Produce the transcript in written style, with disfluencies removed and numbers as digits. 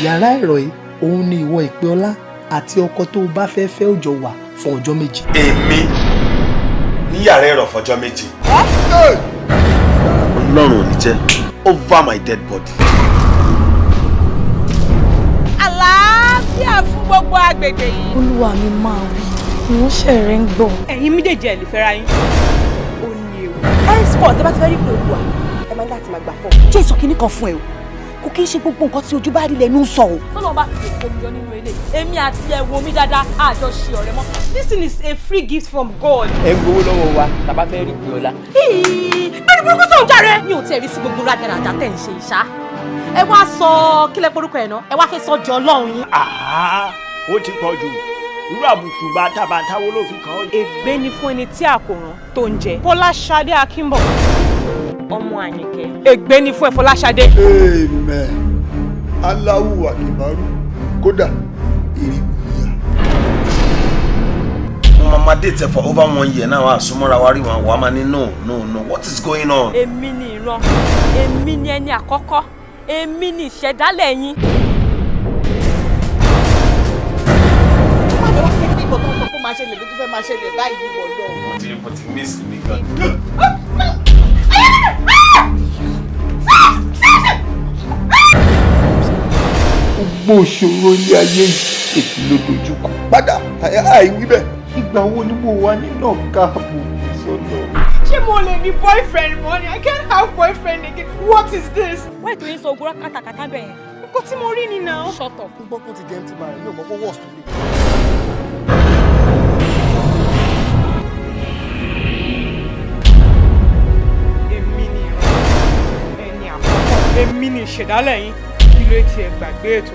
yàrá ẹ̀rọ yìí òun ni ìwọ Ìpẹ́ọlá àti ọkọ tó bá fẹ́ fẹ́ ó jọ wà fún ọjọ́ méjì. èmi ní yàrá ẹ̀rọ fọjọ́ méjì. Ọlọ́run ò ní jẹ́ over my dead body. Àlàáfíà fún gbogbo agbègbè yìí. Olúwa mi máa wí ìránṣẹ́ rẹ̀ ń gbọ́. Ẹ̀yin méjèèjì ẹ̀ lè fẹ́ra yín. Ó ní ewu. Henceforth tẹ́ bá ti fẹ́ rí pé Olúwa ẹ máa ń láti máa gbà fọ́. Jẹ́ ìsọ kínní kan fún ẹ o. Kò kí n ṣe gbogbo nǹkan tí ojú bá rí lẹ́nu sọ o. Tọ́lọ́ bá ti lè kó mi yọ nínú ilé. Èmi àti ẹ̀ wo mi dáadáa àjọ ṣe ọ̀rẹ́ mọ́. This thing is a free gift from God. Ẹ ń gbowó lọ́wọ́ wa tàbá fẹ́ rí Ìpẹ́ọlá. Bẹ́ẹ̀ni burúkú sọ̀rọ̀ járe. Mi ò tiẹ̀ rí sí gbogbo rádaràdà tẹ̀ ń ṣe ìṣá. Ẹ wá sọ kílẹ̀ porúkọ ẹ̀ náà. Ẹ wá fẹ́ sọ di Ọlọ́run yín. Ó ti pọ̀ jù. Irú àbùkù bàtàbàtàwó ló fi kàn ọ́. Ègbé ni fún ẹni tí àkòrán tó ń jẹ. Fọláṣadé Akínbọ̀. Ọmọ Àyìnkẹ́. Ègbé ni fún ẹ Fọláṣadé. Amen. Allahu Akbar. Kódà ìrìbùyà. mo máa date for over 1 year now. Àsomọ́ra wa rí wọn wà máa ní no what is going on. Èmi ni ìran. Èmi ni ẹni àkọ́kọ́. Èmi ni ìṣẹ̀dálẹ̀ yín. máa ṣẹlẹ̀ ló tún fẹ́ máa ṣẹlẹ̀ báyìí bọ̀ lọ. mo ti miss mi gan. gbogbo òṣòro ilé ayé yìí èyí ló dojú kọ. padà àìwí bẹ́ẹ̀. ìgbà wo ni mo wà nínú káàbù sọ́dọ̀. Ṣé mo lè ní boyfriend mọ́ ni? I can't have boyfriend again. What is this? Why do you so gura katakata bẹ́ẹ̀? Nǹkan tí mo rí ni now. Shut up. Gbogbo kò ti jẹ́ ti máa rẹ̀ ní ọmọ kó worst mi. Èmi ni ìṣẹ̀dálẹ̀ yín kí ló ti ẹ̀ gbàgbé ètò.